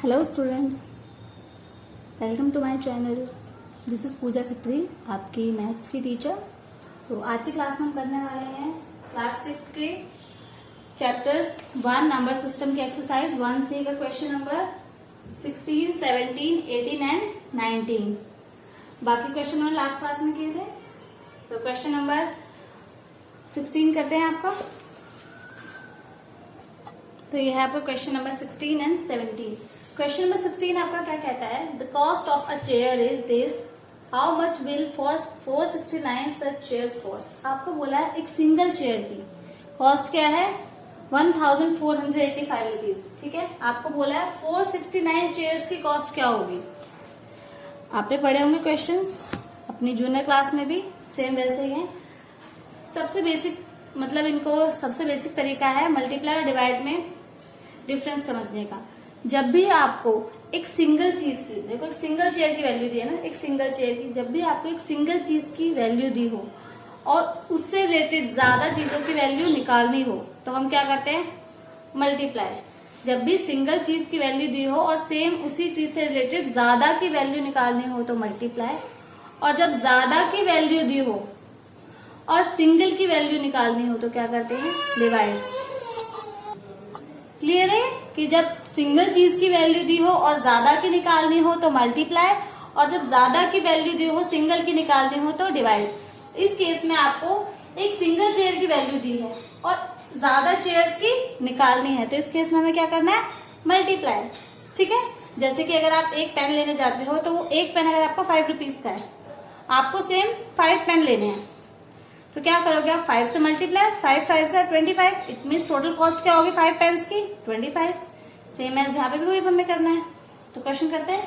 Hello students, welcome to my channel. This is Pooja Khatri, आपकी maths की teacher. तो आज की क्लास में हम करने वाले हैं क्लास 6 के चैप्टर 1 नंबर सिस्टम के एक्सरसाइज 1C का क्वेश्चन नंबर 16, 17, 18 एंड 19। बाकी क्वेश्चन हमने लास्ट क्लास में किए थे। तो क्वेश्चन नंबर 16 करते हैं आपका। तो ये है आपका question number 16 and 17। Question number 16 आपका क्या कहता है, the cost of a chair is this, how much will for 469 such chairs cost. आपको बोला है एक सिंगल चेयर की कॉस्ट क्या है 1485 रुपीज। ठीक है, आपको बोला है 469 चेयर्स की कॉस्ट क्या होगी। आपने पढ़े होंगे क्वेश्चंस अपनी जूनियर क्लास में भी, सेम वैसे ही है। सबसे बेसिक मतलब इनको सबसे बेसिक तरीका है मल्टीप्लाई और डिवाइड में डिफरेंस समझने का। जब भी आपको एक सिंगल चीज की, देखो एक सिंगल चेयर की वैल्यू दी है ना, एक सिंगल चेयर की, जब भी आपको एक सिंगल चीज की वैल्यू दी हो और उससे रिलेटेड ज्यादा चीजों की वैल्यू निकालनी हो तो हम क्या करते हैं, मल्टीप्लाई। जब भी सिंगल चीज की वैल्यू दी हो और सेम उसी चीज से रिलेटेड ज्यादा की वैल्यू निकालनी हो तो मल्टीप्लाई, और जब ज्यादा की वैल्यू दी हो और सिंगल की वैल्यू निकालनी हो तो क्या करते हैं, डिवाइड। क्लियर है कि जब सिंगल चीज की वैल्यू दी हो और ज्यादा की निकालनी हो तो मल्टीप्लाई, और जब ज्यादा की वैल्यू दी हो सिंगल की निकालनी हो तो डिवाइड। इस केस में आपको एक सिंगल चेयर की वैल्यू दी है और ज्यादा चेयर्स की निकालनी है तो इस केस में हमें क्या करना है, मल्टीप्लाई। ठीक है, जैसे कि अगर आप एक पेन लेने जाते हो तो वो एक पेन अगर आपको 5 रुपीज का है, आपको सेम 5 पेन लेने हैं तो क्या करोगे आप, 5 से मल्टीप्लाई, 5 5 से 25। इट मीन टोटल कॉस्ट क्या होगी 5 पेन्स की, 25। सेम एज यहाँ पे भी वही हमें करना है। तो क्वेश्चन करते हैं।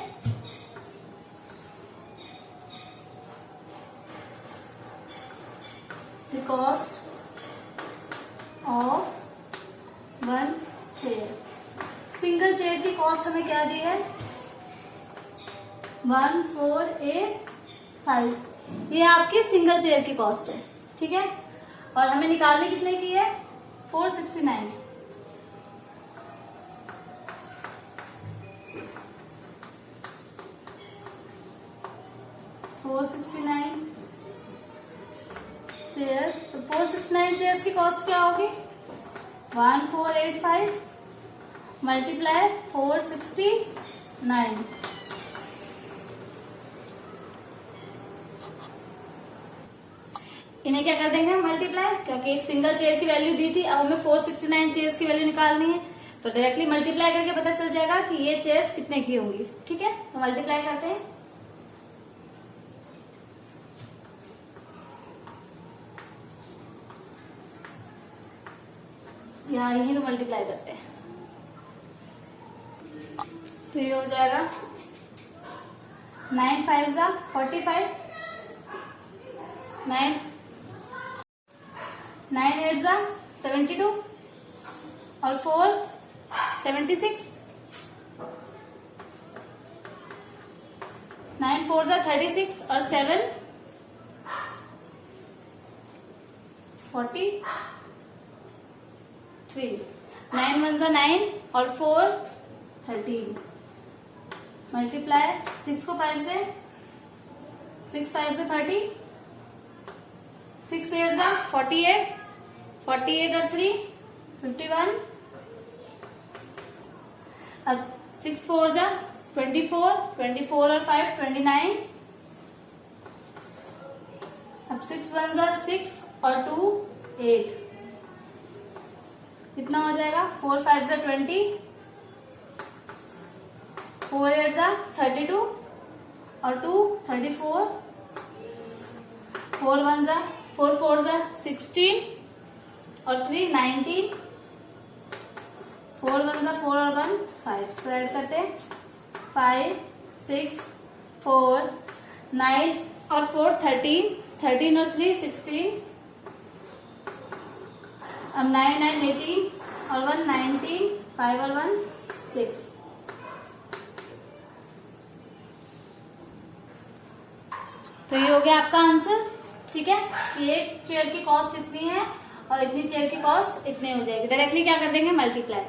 The cost of 1 chair, single chair की कॉस्ट हमें क्या दी है 1485। ये आपकी सिंगल चेयर की कॉस्ट है। ठीक है, और हमें निकालने कितने की है 469। चेयर्स, तो 469 चेयर्स की कॉस्ट क्या होगी 1485 मल्टीप्लाई 469। इन्हें क्या कर देंगे हम, मल्टीप्लाई, क्योंकि एक सिंगल चेयर की वैल्यू दी थी, अब हमें 469 चेयर्स की वैल्यू निकालनी है तो डायरेक्टली मल्टीप्लाई करके पता चल जाएगा कि ये चेयर्स कितने की होंगी। ठीक है, तो मल्टीप्लाई करते हैं। यहाँ यहीं पे मल्टीप्लाई करते हैं तो ये हो जाएगा 9 5 जा 45, 9 8 जा 72 और 4 76, 9 4 जा 36 और 7 43, 9 1 जा 9 और 4 13। मल्टीप्लाई 6 को 5 से, 6 5 से 30, 6 8 जा 48, 48 और 3 51, अब 6 4 जा 24, 24 और 5 29, अब 6 1 जा 6 और 2 8, कितना हो जाएगा 4 5 जा 20, 4 8 जा 32 और 2 34, 4 1 जा 4 4 जा 16 और 3 19, 4 1 जा 4 और 1 5। स्क्वायर करते हैं, 5 6 4 9 और 4 13, 13 और 3 16, अब 9 9 18 और 1 19, 5 और 1 6। तो ये हो गया आपका आंसर। ठीक है, कि एक चेयर की कॉस्ट इतनी है और इतनी चेयर की कॉस्ट इतनी हो जाएगी। डायरेक्टली क्या कर देंगे, मल्टीप्लाई।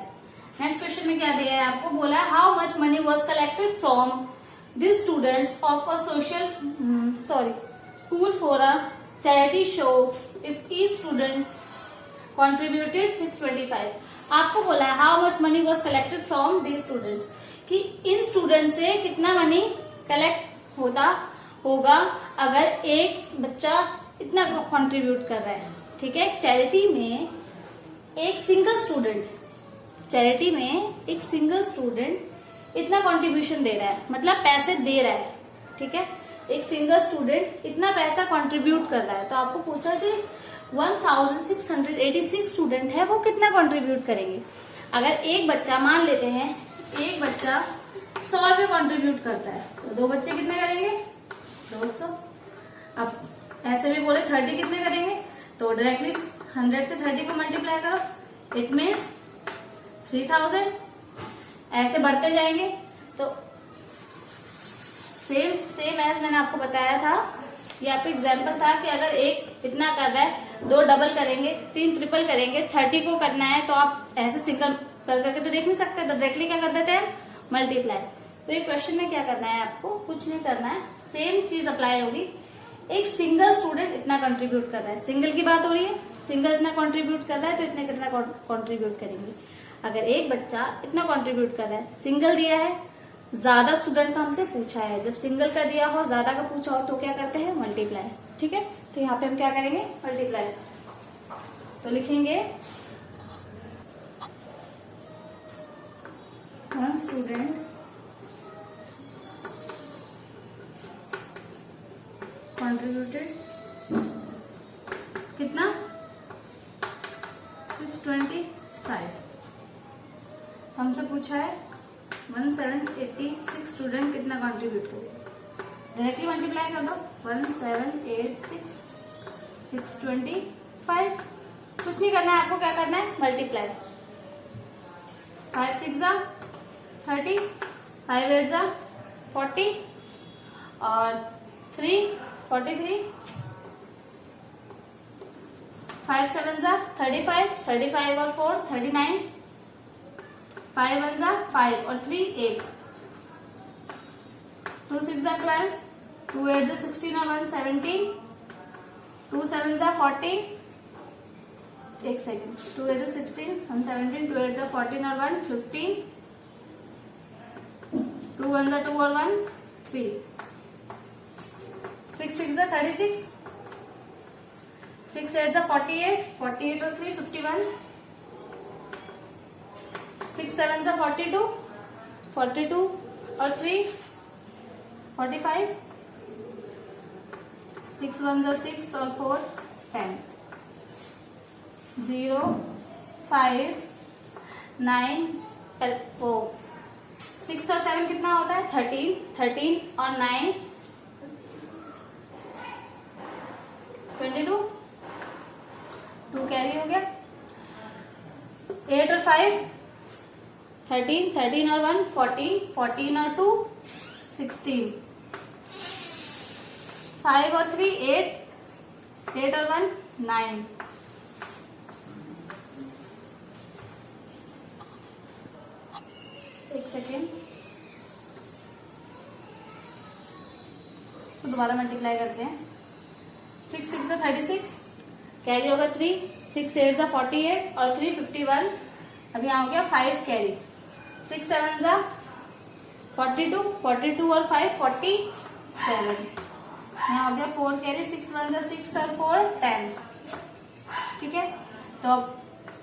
नेक्स्ट क्वेश्चन में क्या दिया है आपको, बोला है how much money was collected from this students of a social school for a charity show if each student contributed 625। आपको बोला है how much money was collected from this students, कि इन स्टूडेंट से कितना मनी कलेक्ट होगा अगर एक बच्चा इतना कंट्रीब्यूट कर रहा है। ठीक है, चैरिटी में एक सिंगल स्टूडेंट इतना कंट्रीब्यूशन दे रहा है, मतलब पैसे दे रहा है। ठीक है, एक सिंगल स्टूडेंट इतना पैसा कंट्रीब्यूट कर रहा है, तो आपको पूछा जो 1686 स्टूडेंट है वो कितना कंट्रीब्यूट करेंगे। अगर एक बच्चा, मान लेते हैं एक बच्चा 100 रुपये कंट्रीब्यूट करता है, तो दो बच्चे कितने करेंगे, 200। अब ऐसे भी बोले 30 कितने करेंगे, तो डायरेक्टली 100 से 30 को मल्टीप्लाई करो, इट मीन्स 3000। ऐसे बढ़ते जाएंगे। तो सेम एज मैंने आपको बताया था, ये आपका एग्जाम्पल था कि अगर एक इतना कर रहा है, 2 डबल करेंगे, 3 ट्रिपल करेंगे, 30 को करना है, तो आप ऐसे सिंगल कर करके तो देख नहीं सकते, तो डायरेक्टली क्या कर देते हैं, मल्टीप्लाई। तो ये क्वेश्चन में क्या करना है आपको, कुछ नहीं करना है, सेम चीज अप्लाई होगी। एक सिंगल स्टूडेंट इतना कंट्रीब्यूट कर रहा है, सिंगल की बात हो रही है, सिंगल इतना कंट्रीब्यूट कर रहा है तो इतने कितना कंट्रीब्यूट करेंगे। अगर एक बच्चा इतना कंट्रीब्यूट कर रहा है, सिंगल दिया है, ज्यादा स्टूडेंट का हमसे पूछा है, जब सिंगल का दिया हो, ज्यादा का पूछा हो, तो क्या करते हैं, मल्टीप्लाई। ठीक है, तो यहाँ पे हम क्या करेंगे, मल्टीप्लाई। तो लिखेंगे 1 स्टूडेंट कंट्रीब्यूटेड कितना, 625। हमसे पूछा है 1786 स्टूडेंट कितना कंट्रीब्यूट करेंगे, डायरेक्टली मल्टीप्लाई कर दो, 1786 625। कुछ नहीं करना है आपको, क्या करना है, मल्टीप्लाई। 5 6 30, 5 8 40 और 3 43, 5 7 35, 35 और 4 39, 5 1 5 और 3 8, 2 6 12, 2 8 16 और 1 17, 2 7 40, एक सेकेंड, 2 8 16, 1 17, 2 8 14 और 1 15, 2 1 2 और 1 3, 6 6 36, 6 8 48, 48 और 3 51, 6 7 42, 42 और 3 45, 6 1 6 और 4 10, 0 5 9 4, 6 और 7 कितना होता है, 13, 13 और 9 22, 2 कैरी हो गया, 8 और 5 13, 13 और 1 14, 14 और 2 16, 5 और 3 8, 8 और 1 9, एक सेकेंड, तो दोबारा मल्टीप्लाई करते हैं। 6 6 36, कैरी होगा 3, 6 8 48 और 3 51, अब यहाँ हो गया 5 कैरी, 6 7 42, 42 और 5 47, यहाँ हो गया 4 कैरी, 6 1 6 और 4 10। ठीक है, तो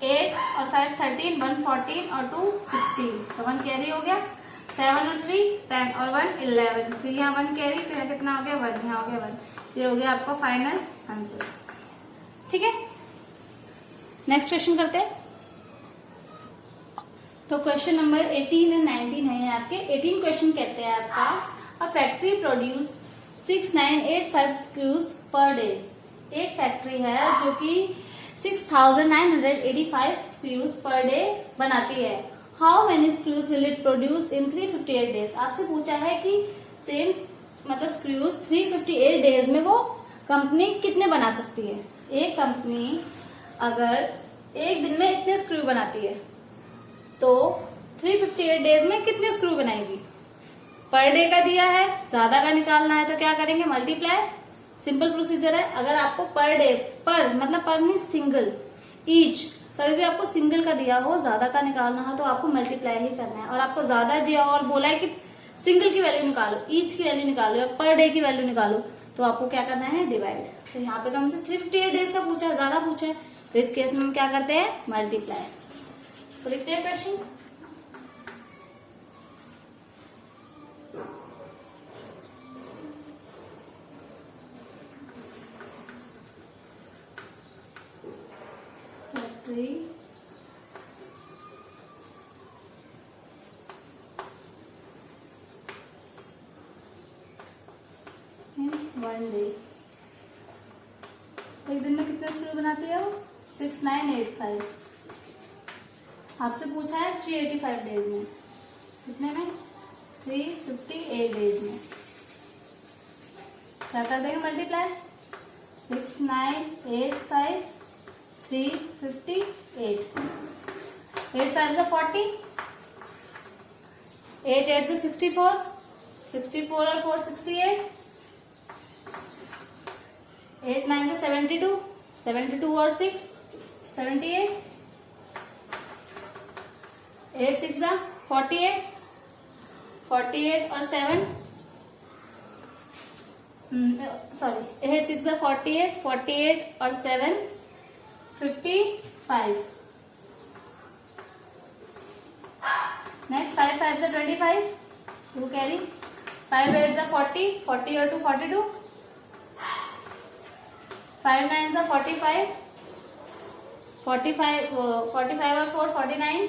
8 और 5 13, 1 14 और 2 16, तो 1 कैरी हो गया, 7 और 3 10 और 1 11, फिर यहाँ 1 कैरी, तो यहाँ कितना हो गया 1, यहाँ हो गया 1, ये हो गया आपका फाइनल आंसर। ठीक है, नेक्स्ट क्वेश्चन करते हैं। तो क्वेश्चन नंबर 18 एंड 19 है आपके। 18 क्वेश्चन कहते हैं आपका, a factory produce 6985 screws per day. एक फैक्ट्री है जो कि 6985 स्क्रूज पर डे बनाती है। How many screws will it produce in 358 days. आपसे पूछा है कि सेम मतलब स्क्रूज 358 डेज में वो कंपनी कितने बना सकती है। एक कंपनी अगर एक दिन में इतने स्क्रू बनाती है तो 358 डेज में कितने स्क्रू बनाएगी। पर डे का दिया है, ज्यादा का निकालना है तो क्या करेंगे, मल्टीप्लाई। सिंपल प्रोसीजर है। अगर आपको पर डे, पर मतलब पर मीन सिंगल, ईच, कभी भी आपको सिंगल का दिया हो, ज्यादा का निकालना हो तो आपको मल्टीप्लाई ही करना है। और आपको ज्यादा दिया हो और बोला है कि सिंगल की वैल्यू निकालो, ईच की वैल्यू निकालो या पर डे की वैल्यू निकालो, तो आपको क्या करना है, डिवाइड। तो यहाँ पे तो हमसे 358 डेज का पूछा है, ज्यादा पूछा है, तो इस केस में हम क्या करते हैं, मल्टीप्लाई। तो लिखते हैं क्वेश्चन। वन डे, एक दिन में कितने स्क्रू बनाती है वो, 6985। आपसे पूछा है 385 डेज में, कितने में, 358 डेज में। क्या कर देंगे, मल्टीप्लाई। 6985 358, 8 5 से 40, 8 8 से 64, 64 और 4 68, 8 9 से 72, 72 और 6 78, 8 6 जा 48, 48 और 7 सॉरी 8 6 जा 48, 48 और 7 55। नेक्स्ट 5 5 से 25, 2 कैरी, 5 8 से 40, 40 और 2 42, 5 9 से 45, 45 और 4 49,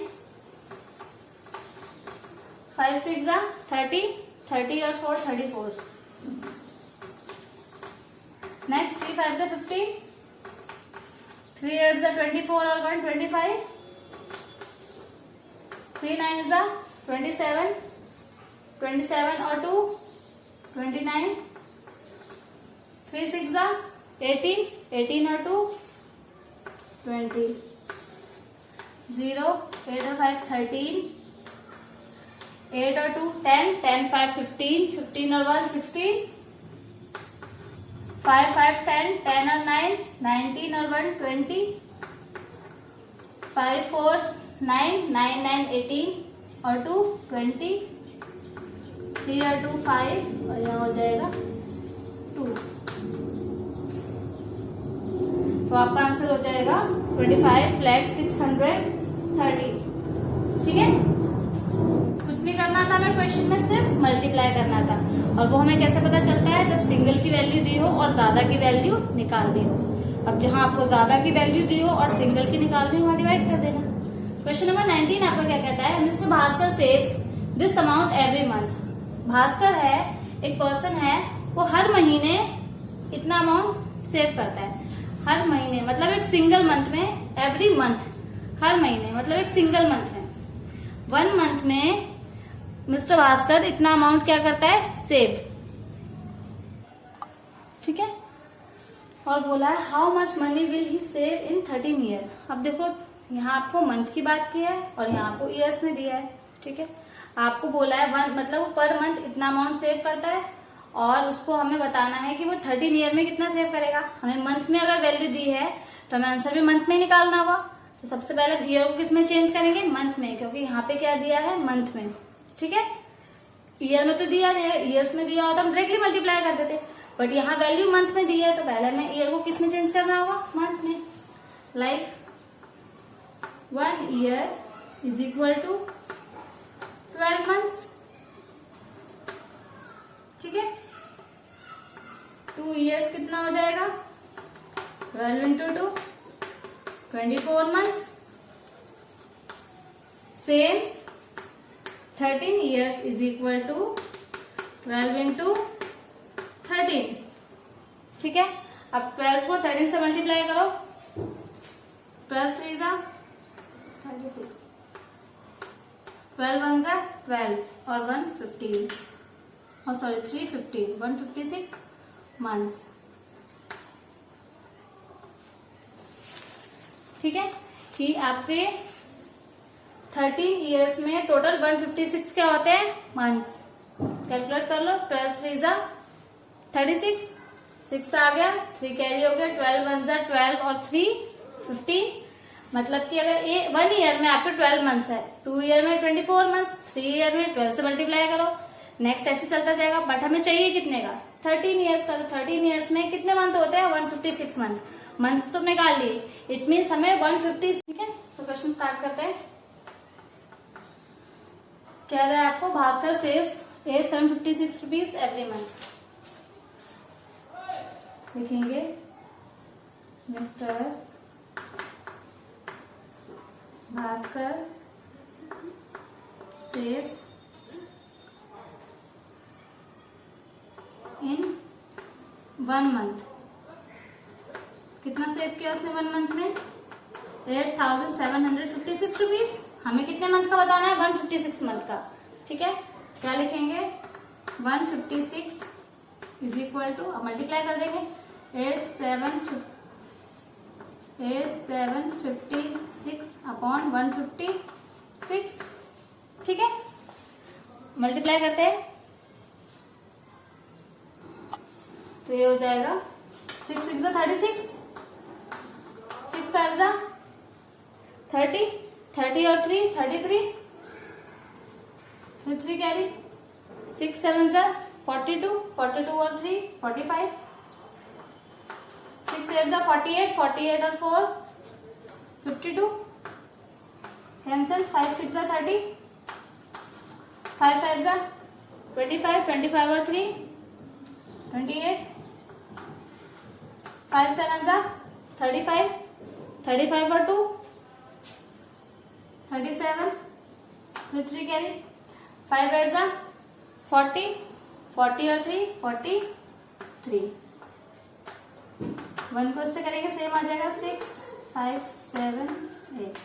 5 6 जा 30, 30 और 4 34। नेक्स्ट 3 5 से 50, 3 8 से 24 और 1 25, 3 9 जा 27, 27 और 2 29, 3 6 जा 18, 18 और 2 20, 0 8 और 5 13, 8 और 2 10, 10 5 15, 15 और 1 16, 5 5 10, 10 और 9 19 और 1 20, 5 4 9, 9 9 18 और 2 20, 3 और 2 5 और यहाँ हो जाएगा 2। तो आपका आंसर हो जाएगा 25,630। ठीक है, कुछ नहीं करना था हमें क्वेश्चन में, सिर्फ मल्टीप्लाई करना था। और वो हमें कैसे पता चलता है, जब सिंगल की वैल्यू दी हो और ज्यादा की वैल्यू निकालनी हो। अब जहां आपको ज्यादा की वैल्यू दी हो और सिंगल की निकालनी हो, वहां डिवाइड कर देना। क्वेश्चन नंबर 19 आपका क्या कहता है, mister Bhaskar saves this amount every month. Bhaskar है, एक पर्सन है, वो हर महीने इतना अमाउंट सेव करता है। हर महीने मतलब एक सिंगल मंथ में, एवरी मंथ, हर महीने मतलब एक सिंगल मंथ है। 1 मंथ में मिस्टर भास्कर इतना अमाउंट क्या करता है, सेव। ठीक है, और बोला है how much money will he save in 13 year. अब देखो यहाँ आपको मंथ की बात की है और यहाँ आपको ईयर्स में दिया है। ठीक है, आपको बोला है मतलब वो पर मंथ इतना अमाउंट सेव करता है और उसको हमें बताना है कि वो 13 ईयर में कितना सेव करेगा। हमें मंथ में अगर वैल्यू दी है तो हमें आंसर भी मंथ में ही निकालना होगा। तो सबसे पहले ईयर को किसमें चेंज करेंगे, मंथ में, क्योंकि यहाँ पे क्या दिया है, मंथ में। ठीक है, ईयर में तो दिया नहीं है, ईयर्स में दिया होता हम डायरेक्टली मल्टीप्लाई कर देते, बट यहाँ वैल्यू मंथ में दी है तो पहले हमें ईयर को किसमें चेंज करना होगा, मंथ में। Like 1 year is equal to 12 months. ठीक है, 2 ईयर्स कितना हो जाएगा, 12 into 2 24 months. Same 13 years is equal to 12 into 13। ठीक है, अब 12 को 13 से मल्टीप्लाई करो, 12 3 जा 36, 12 1 जा 12 और 1 15, और सॉरी 3 15, 156 मंथ्स। ठीक है, कि आपके 13 ईयर्स में टोटल 156 क्या होते हैं मंथ्स। कैलकुलेट कर लो, 12 3 जा 36, 6 आ गया, 3 कैरी हो गया, 12 1 जा 12 और 3 15। मतलब कि अगर 1 ईयर में आपके 12 मंथ्स है, 2 ईयर में 24 मंथ्स, 3 ईयर में 12 से मल्टीप्लाई करो, नेक्स्ट ऐसे चलता जाएगा। बट हमें चाहिए कितने का, 13 ईयर्स का। तो 13 ईयर्स में कितने मंथ होते हैं, 156 मंथ तो निकाल लिए। इट मीन्स हमें 150। ठीक है, तो क्वेश्चन स्टार्ट करते हैं। क्या है आपको, Bhaskar saves 756 rupees every month. लिखेंगे मिस्टर भास्कर सेव्स इन 1 मंथ। कितना सेव किया उसने 1 मंथ में, 8756 रुपीज। हमें कितने मंथ का बताना है, 156 मंथ का। ठीक है, क्या लिखेंगे, 156 इज इक्वल टू, अब मल्टीप्लाई कर देंगे, 8756 अपॉन 156। ठीक है, मल्टीप्लाई करते हैं तो ये हो जाएगा 6 6 जा 36, 6 5 जा 30, 30 और 3 33, फिर 3 कैरी, 6 7 जा 42, 42 और 3 45, 6 8 जा 48, 48 और 4 52, कैंसिल, 5 6 जा 30, 5 5 जा 25, 25 और 3 28, 5 7 जा 35, 35 और 2 37, फिर 3 कैरी, 5 8 जा 40, 40 और 3 43। 1 को इससे करेंगे सेम आ जाएगा, 6 5 7 8।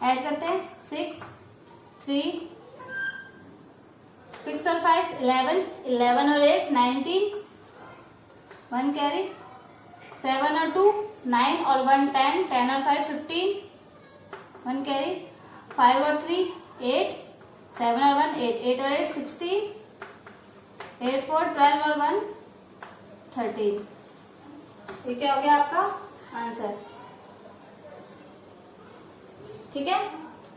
ऐड करते हैं, 6 3 6 और 5 11, 11 और 8 19, 1 कैरी, 7 और 2 9 और 1 10, 10 और 5 15, 1 कैरी, 5 और 3 8, 7 और 1 8, 8 और 8 16, 8 4 12 और 1 13। ये क्या हो गया आपका आंसर। ठीक है,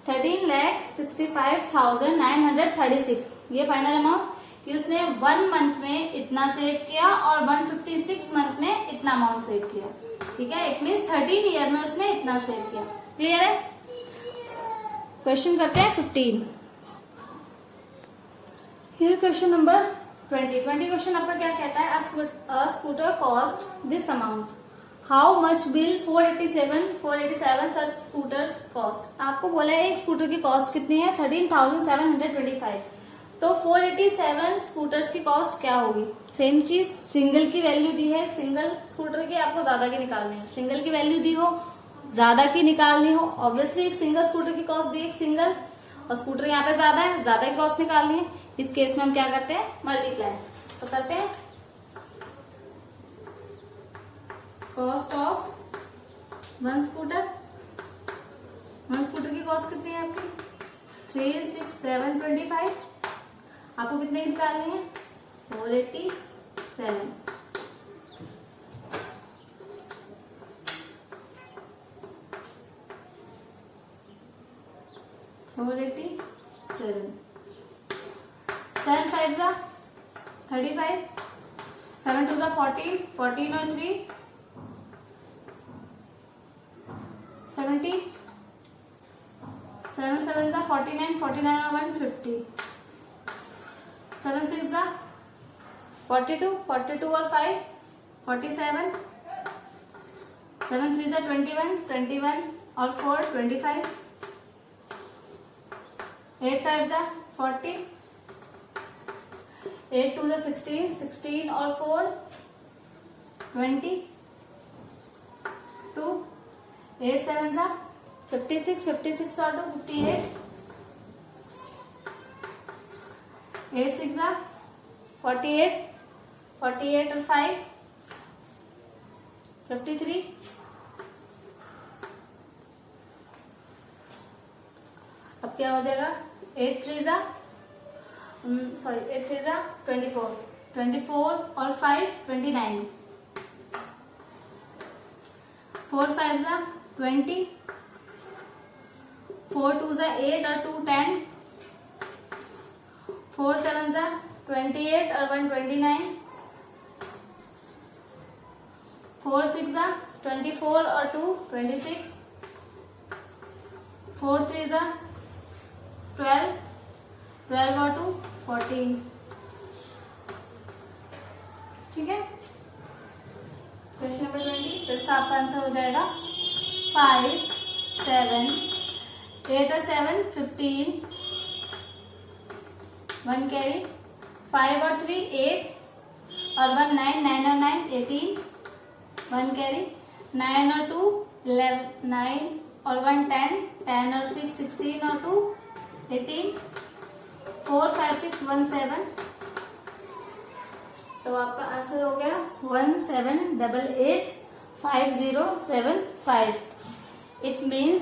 13,65,936 ये फाइनल अमाउंट कि उसने 1 मंथ में इतना सेव किया और 156 मंथ में इतना अमाउंट सेव किया। ठीक है, इट मीन्स 13 ईयर में उसने इतना सेव किया। क्लियर है। क्वेश्चन करते हैं 15। ये क्वेश्चन नंबर 20 क्वेश्चन आपका क्या कहता है, a scooter cost this amount, how much will 487 such scooters cost. आपको बोला है एक स्कूटर की कॉस्ट कितनी है, 13,725। तो 487 स्कूटर्स की कॉस्ट क्या होगी। सेम चीज, सिंगल की वैल्यू दी है, सिंगल स्कूटर की आपको ज्यादा की निकालनी है, सिंगल की वैल्यू दी हो ज्यादा की निकालनी हो। ऑब्वियसली एक सिंगल स्कूटर की कॉस्ट दी, एक सिंगल, और स्कूटर यहाँ पे ज्यादा है, ज्यादा की कॉस्ट निकालनी है। इस केस में हम क्या करते हैं, मल्टीप्लाई। तो करते हैं कॉस्ट ऑफ वन स्कूटर की कॉस्ट कितनी है आपकी, 36725। आपको कितने की निकालनी है, 487। सेवन 5 जा 35, 7 2 जा 14, 14 और 3 70, 7 7 जा 49, 49 और 1 50, 7 6 जा 42, 42 और 5 47, 7 3 जा 21, 21 और 4 25, 8 5 जा 40, 8 2 जा 16, 16 और 4 20, 2 8 7 जा 56, 56 और 2 58, 8 6 जा 48, 48 और 5 53, अब क्या हो जाएगा, 8 3 जा 24, 24 और 5 29, 4 5 जा 20, 4 2 जा 8 और 2 10, 4 7 जा 28 और 1 29, 4 6 जा 24 और 2 26, 4 3 जा 12, 12 और 2 14। ठीक है, क्वेश्चन नंबर 20। तो इसका आपका आंसर हो जाएगा 5 7 8 और 7 15, 1 कैरी, 5 और 3 8 और 1 9, 9 और 9 18, 1 कैरी, 9 और 2 11, 9 और 1 10, 10 और 6 16 और 2 18, 4 5 6 1 7। तो आपका आंसर हो गया 17885075। It means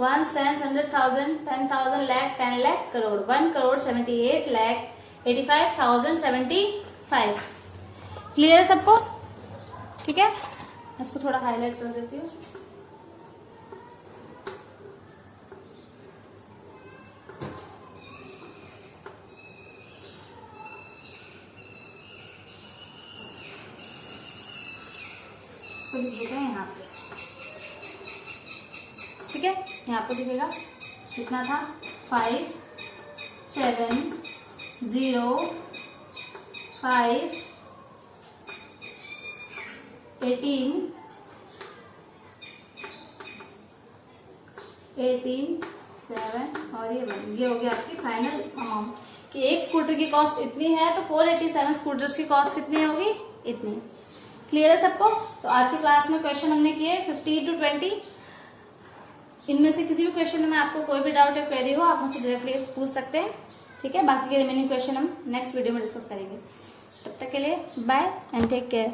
1 10 100,000 10,000 lakh 10 lakh crore 1 crore 78,85,075। Clear है सबको? ठीक है, इसको थोड़ा हाईलाइट कर देती हूँ। इसको लिख देते हैं यहाँ पे। ठीक है, यहाँ पे दिखेगा कितना था, 5 7 0 5 18 7 और ये 1। ये हो गया आपकी फाइनल अमाउंट कि एक स्कूटर की कॉस्ट इतनी है, तो 487 स्कूटर्स की कॉस्ट कितनी होगी, इतनी। क्लियर है सबको? तो आज की क्लास में क्वेश्चन हमने किए 50 to 20। इनमें से किसी भी क्वेश्चन में आपको कोई भी डाउट या क्वेरी हो, आप मुझसे डायरेक्टली पूछ सकते हैं। ठीक है, बाकी के रिमेनिंग क्वेश्चन हम नेक्स्ट वीडियो में डिस्कस करेंगे। तब तक के लिए बाय एंड टेक केयर।